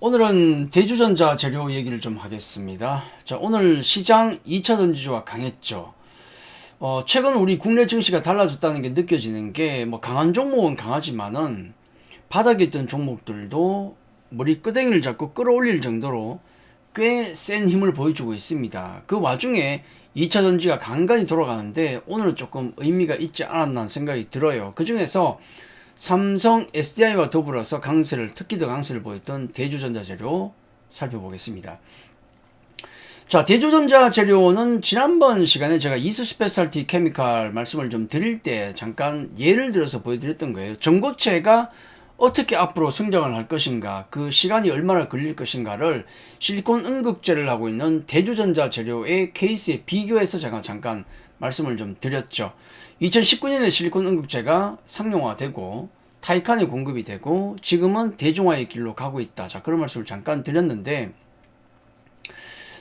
오늘은 대주전자 재료 얘기를 좀 하겠습니다. 자, 오늘 시장 2차 전지주가 강했죠. 최근 우리 국내 증시가 달라졌다는 게 느껴지는 게, 강한 종목은 강하지만은, 바닥에 있던 종목들도 머리 끄댕이를 잡고 끌어올릴 정도로 꽤 센 힘을 보여주고 있습니다. 그 와중에 2차 전지가 간간히 돌아가는데, 오늘은 조금 의미가 있지 않았나 생각이 들어요. 그 중에서 삼성 SDI와 더불어서 특히 더 강세를 보였던 대주전자 재료 살펴보겠습니다. 자, 대주전자 재료는 지난번 시간에 제가 이수 스페셜티 케미칼 말씀을 좀 드릴 때 잠깐 예를 들어서 보여드렸던 거예요. 전고체가 어떻게 앞으로 성장을 할 것인가, 그 시간이 얼마나 걸릴 것인가를 실리콘 응급제를 하고 있는 대주전자 재료의 케이스에 비교해서 제가 잠깐 말씀을 좀 드렸죠. 2019년에 실리콘 응급제가 상용화되고 타이칸에 공급이 되고 지금은 대중화의 길로 가고 있다. 자, 그런 말씀을 잠깐 드렸는데,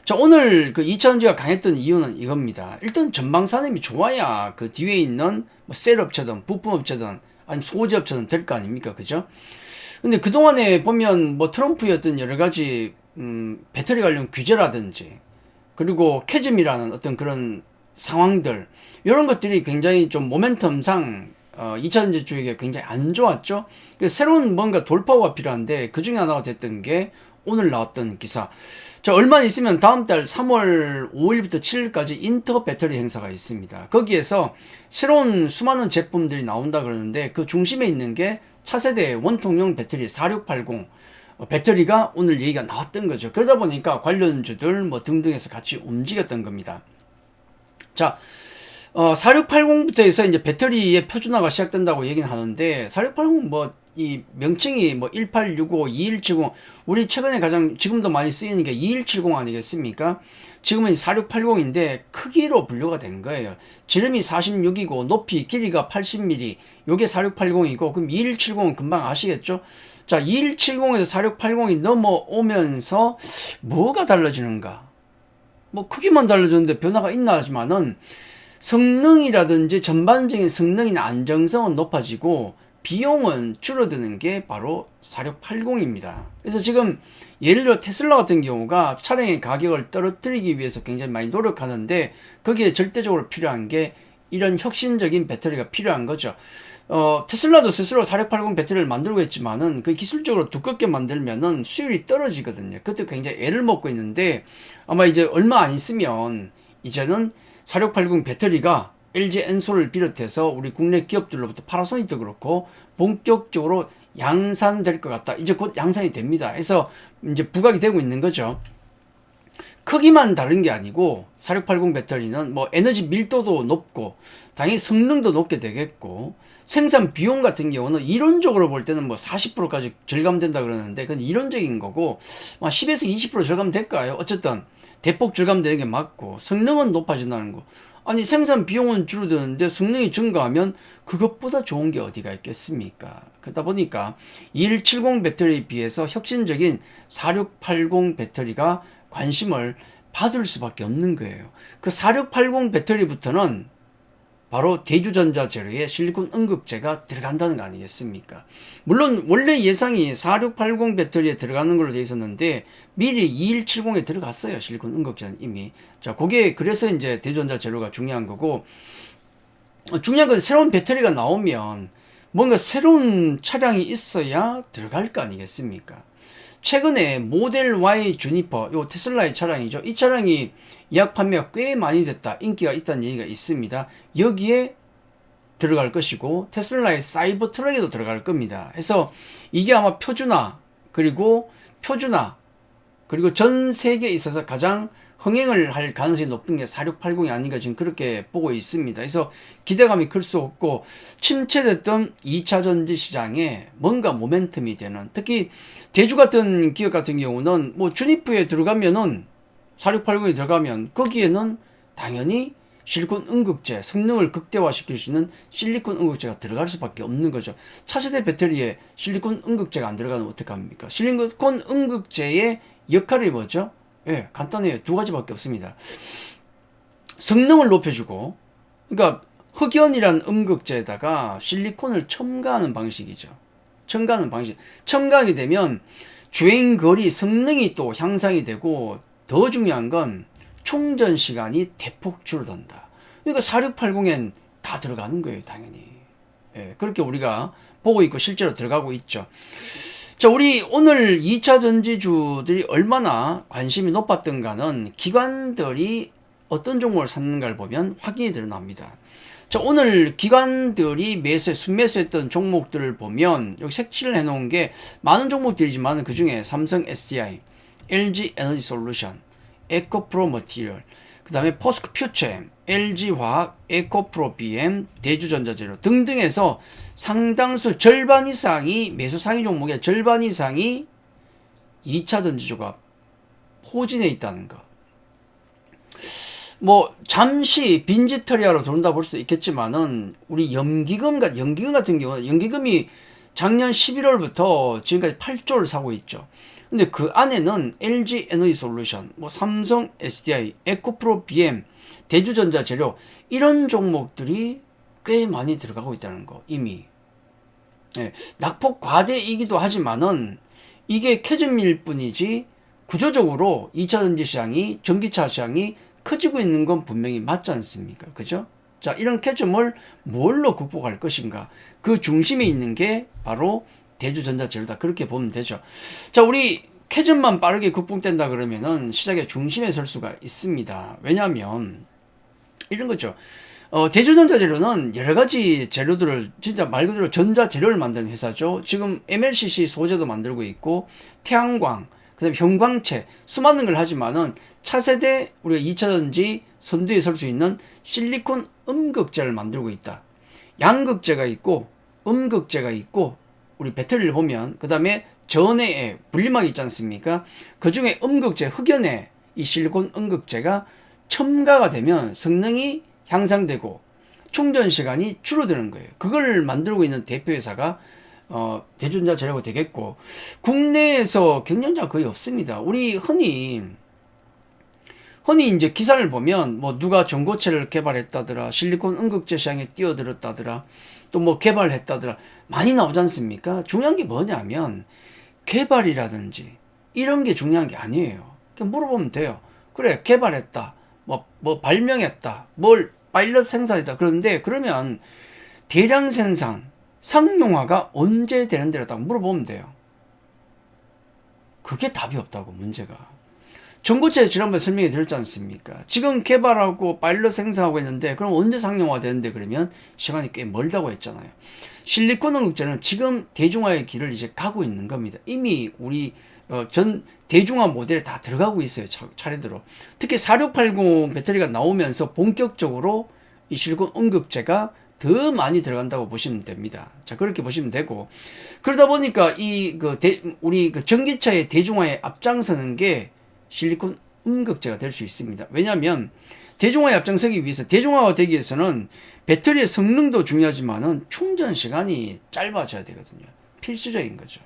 자, 오늘 그 2차전지가 강했던 이유는 이겁니다. 일단 전방산업이 좋아야 그 뒤에 있는 셀 업체든 부품 업체든 아니면 소재 업체든 될 거 아닙니까? 그죠? 근데 그동안에 보면 트럼프의 어떤 여러 가지 배터리 관련 규제라든지, 그리고 캐즘이라는 어떤 그런 상황들, 이런 것들이 굉장히 좀 모멘텀상 2차전지 쪽에 굉장히 안 좋았죠. 새로운 뭔가 돌파가 필요한데, 그 중에 하나가 됐던 게 오늘 나왔던 기사. 자, 얼마 있으면 다음 달 3월 5일부터 7일까지 인터 배터리 행사가 있습니다. 거기에서 새로운 수많은 제품들이 나온다 그러는데, 그 중심에 있는 게 차세대 원통용 배터리 4680 배터리가 오늘 얘기가 나왔던 거죠. 그러다 보니까 관련주들 등등해서 같이 움직였던 겁니다. 자, 4680부터 해서 이제 배터리의 표준화가 시작된다고 얘기는 하는데, 4680 이 명칭이 1865, 2170, 우리 최근에 가장 지금도 많이 쓰이는 게 2170 아니겠습니까? 지금은 4680인데 크기로 분류가 된 거예요. 지름이 46이고 높이 길이가 80mm, 요게 4680이고, 그럼 2170은 금방 아시겠죠? 자, 2170에서 4680이 넘어오면서 뭐가 달라지는가? 크기만 달라졌는데 변화가 있나 하지만은 성능이라든지 전반적인 성능이나 안정성은 높아지고 비용은 줄어드는 게 바로 4680입니다. 그래서 지금 예를 들어 테슬라 같은 경우가 차량의 가격을 떨어뜨리기 위해서 굉장히 많이 노력하는데, 거기에 절대적으로 필요한 게 이런 혁신적인 배터리가 필요한 거죠. 테슬라도 스스로 4680 배터리를 만들고 있지만은 그 기술적으로 두껍게 만들면은 수율이 떨어지거든요. 그것도 굉장히 애를 먹고 있는데, 아마 이제 얼마 안 있으면 이제는 4680 배터리가 LG 엔솔을 비롯해서 우리 국내 기업들로부터 파나소닉도 그렇고 본격적으로 양산될 것 같다. 이제 곧 양산이 됩니다. 그래서 이제 부각이 되고 있는 거죠. 크기만 다른 게 아니고 4680 배터리는 에너지 밀도도 높고 당연히 성능도 높게 되겠고, 생산 비용 같은 경우는 이론적으로 볼 때는 40%까지 절감된다 그러는데, 그건 이론적인 거고 10에서 20% 절감될까요? 어쨌든 대폭 절감되는 게 맞고, 성능은 높아진다는 거. 아니, 생산 비용은 줄어드는데 성능이 증가하면 그것보다 좋은 게 어디가 있겠습니까? 그러다 보니까 2170 배터리에 비해서 혁신적인 4680 배터리가 관심을 받을 수밖에 없는 거예요. 그 4680 배터리부터는 바로 대주전자 재료에 실리콘 응급제가 들어간다는 거 아니겠습니까? 물론 원래 예상이 4680 배터리에 들어가는 걸로 돼 있었는데 미리 2170에 들어갔어요. 실리콘 응급제는 이미. 자, 그게 그래서 이제 대주전자 재료가 중요한 거고, 중요한 건 새로운 배터리가 나오면 뭔가 새로운 차량이 있어야 들어갈 거 아니겠습니까? 최근에 모델 Y 주니퍼, 요 테슬라의 차량이죠. 이 차량이 예약 판매가 꽤 많이 됐다, 인기가 있다는 얘기가 있습니다. 여기에 들어갈 것이고 테슬라의 사이버 트럭에도 들어갈 겁니다. 그래서 이게 아마 그리고 전 세계에 있어서 가장 흥행을 할 가능성이 높은 게 4680이 아닌가 지금 그렇게 보고 있습니다. 그래서 기대감이 클 수 없고, 침체됐던 2차 전지 시장에 뭔가 모멘텀이 되는, 특히 대주 같은 기업 같은 경우는 주니프에 들어가면은 4680에 들어가면 거기에는 당연히 실리콘 응급제, 성능을 극대화시킬 수 있는 실리콘 응급제가 들어갈 수밖에 없는 거죠. 차세대 배터리에 실리콘 응급제가 안 들어가면 어떡합니까? 실리콘 응급제의 역할이 뭐죠? 예, 간단해요. 두 가지밖에 없습니다. 성능을 높여주고, 그러니까 흑연이란 음극제에다가 실리콘을 첨가하는 방식이죠. 첨가하게 되면 주행거리 성능이 또 향상이 되고 더 중요한 건 충전 시간이 대폭 줄어든다. 그러니까 4680엔 다 들어가는 거예요, 당연히. 예, 그렇게 우리가 보고 있고 실제로 들어가고 있죠. 자, 우리 오늘 2차 전지주들이 얼마나 관심이 높았던가는 기관들이 어떤 종목을 샀는가를 보면 확인이 드러납니다. 자, 오늘 기관들이 순매수했던 종목들을 보면 여기 색칠을 해놓은 게 많은 종목들이지만 그 중에 삼성 SDI, LG 에너지 솔루션, 에코프로 머티리얼, 그 다음에 포스코 퓨처엠, LG화학, 에코프로 BM, 대주전자재료 등등에서 상당수 절반 이상이 매수 상위 종목의 절반 이상이 2차 전지주가 포진해 있다는 것. 뭐 잠시 빈지털이하러 들어온다 볼 수도 있겠지만은 우리 연기금 같은 경우는 연기금이 작년 11월부터 지금까지 8조를 사고 있죠. 근데 그 안에는 LG 에너지 솔루션, 뭐 삼성 SDI, 에코프로 BM, 대주전자 재료 이런 종목들이 꽤 많이 들어가고 있다는 거 이미. 예, 낙폭 과대이기도 하지만은 이게 캐즘일 뿐이지 구조적으로 2차 전지 시장이 전기차 시장이 커지고 있는 건 분명히 맞지 않습니까? 그죠? 자, 이런 캐즘을 뭘로 극복할 것인가? 그 중심에 있는 게 바로 대주전자 재료다. 그렇게 보면 되죠. 자, 우리 캐즘만 빠르게 극복된다 그러면은 시장의 중심에 설 수가 있습니다. 왜냐하면 이런 거죠. 대주전자 재료는 여러 가지 재료들을 진짜 말 그대로 전자 재료를 만드는 회사죠. 지금 MLCC 소재도 만들고 있고 태양광, 그다음에 형광체 수많은 걸 하지만은 차세대 우리가 2차 전지 선두에 설 수 있는 실리콘 음극재를 만들고 있다. 양극재가 있고 음극재가 있고 우리 배터리를 보면 그 다음에 전해에 분리막이 있지 않습니까? 그 중에 음극재 흑연에 이 실리콘 음극재가 첨가가 되면 성능이 향상되고 충전 시간이 줄어드는 거예요. 그걸 만들고 있는 대표회사가 대주전자 재료가 되겠고 국내에서 경쟁자가 거의 없습니다. 우리 흔히 이제 기사를 보면 뭐 누가 전고체를 개발했다더라, 실리콘 음극재 시장에 뛰어들었다더라, 또 뭐 개발했다더라 많이 나오지 않습니까? 중요한 게 뭐냐면 개발이라든지 이런 게 중요한 게 아니에요. 그냥 물어보면 돼요. 그래, 개발했다, 뭐 발명했다, 뭘 파일럿 생산했다. 그런데 그러면 대량 생산, 상용화가 언제 되는 데라고 물어보면 돼요. 그게 답이 없다고, 문제가. 전고체 지난번에 설명해 드렸지 않습니까? 지금 개발하고 파일럿 생산하고 있는데 그럼 언제 상용화 되는데 그러면 시간이 꽤 멀다고 했잖아요. 실리콘 음극재는 지금 대중화의 길을 이제 가고 있는 겁니다. 이미 우리 전 대중화 모델에 다 들어가고 있어요. 차례대로. 특히 4680 배터리가 나오면서 본격적으로 이 실리콘 음극재가 더 많이 들어간다고 보시면 됩니다. 자, 그렇게 보시면 되고, 그러다 보니까 우리 전기차의 대중화에 앞장서는 게 실리콘 음극재가 될 수 있습니다. 왜냐하면 대중화에 앞장서기 위해서, 대중화가 되기 위해서는 배터리의 성능도 중요하지만은 충전 시간이 짧아져야 되거든요. 필수적인 거죠.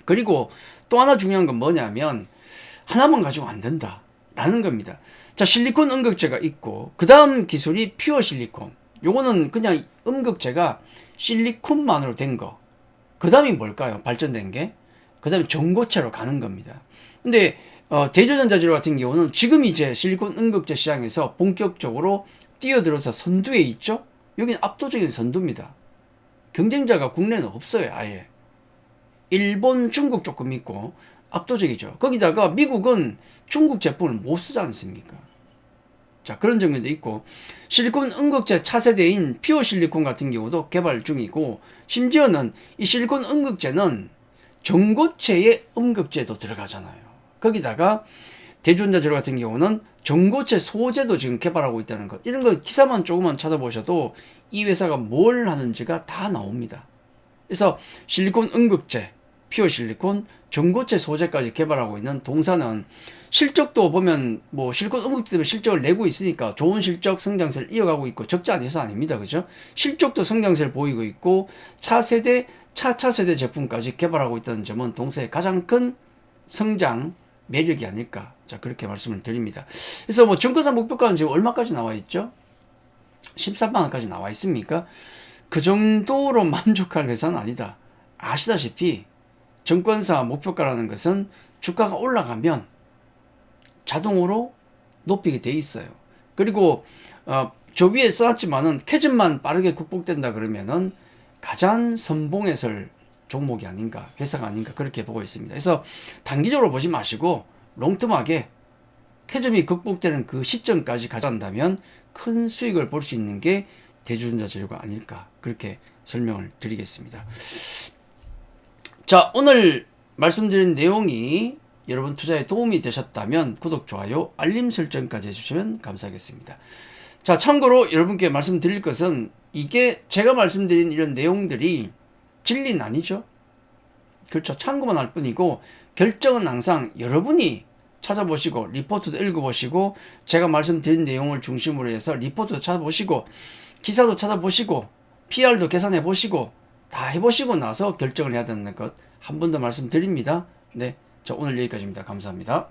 그리고 또 하나 중요한 건 뭐냐면 하나만 가지고 안 된다 라는 겁니다. 자, 실리콘 음극재가 있고 그 다음 기술이 퓨어 실리콘. 요거는 그냥 음극재가 실리콘만으로 된 거. 그 다음이 뭘까요? 발전된 게. 그 다음에 전고체로 가는 겁니다. 근데 대주전자재료 같은 경우는 지금 이제 실리콘 음극재 시장에서 본격적으로 뛰어들어서 선두에 있죠. 여기는 압도적인 선두입니다. 경쟁자가 국내는 없어요, 아예. 일본, 중국 조금 있고 압도적이죠. 거기다가 미국은 중국 제품을 못 쓰지 않습니까? 자, 그런 점도 있고, 실리콘 음극재 차세대인 퓨어 실리콘 같은 경우도 개발 중이고, 심지어는 이 실리콘 음극재는 전고체의 음극재도 들어가잖아요. 거기다가 대주전자 재료 같은 경우는 전고체 소재도 지금 개발하고 있다는 것. 이런 거 기사만 조금만 찾아보셔도 이 회사가 뭘 하는지가 다 나옵니다. 그래서 실리콘 음극재, 퓨어 실리콘, 전고체 소재까지 개발하고 있는 동사는 실적도 보면 뭐 실리콘 음극재 때문에 실적을 내고 있으니까 좋은 실적 성장세를 이어가고 있고 적지 않은 회사 아닙니다. 그죠? 실적도 성장세를 보이고 있고 차세대 제품까지 개발하고 있다는 점은 동사의 가장 큰 성장 매력이 아닐까. 자, 그렇게 말씀을 드립니다. 그래서 뭐 증권사 목표가는 지금 얼마까지 나와 있죠? 13만 원까지 나와 있습니까? 그 정도로 만족할 회사는 아니다. 아시다시피 증권사 목표가라는 것은 주가가 올라가면 자동으로 높이게 돼 있어요. 그리고 저 위에 써놨지만은 캐즘만 빠르게 극복된다 그러면은 가장 선봉에 설 종목이 아닌가, 회사가 아닌가 그렇게 보고 있습니다. 그래서 단기적으로 보지 마시고 롱텀하게 캐즘이 극복되는 그 시점까지 가져간다면 큰 수익을 볼 수 있는 게 대주전자 재료가 아닐까 그렇게 설명을 드리겠습니다. 자, 오늘 말씀드린 내용이 여러분 투자에 도움이 되셨다면 구독, 좋아요, 알림 설정까지 해주시면 감사하겠습니다. 자, 참고로 여러분께 말씀드릴 것은 이게 제가 말씀드린 이런 내용들이 진리는 아니죠. 그렇죠. 참고만 할 뿐이고 결정은 항상 여러분이 찾아보시고 리포트도 읽어보시고 제가 말씀드린 내용을 중심으로 해서 리포트도 찾아보시고 기사도 찾아보시고 PR도 계산해보시고 다 해보시고 나서 결정을 해야 되는 것 한 번 더 말씀드립니다. 네, 자 오늘 여기까지입니다. 감사합니다.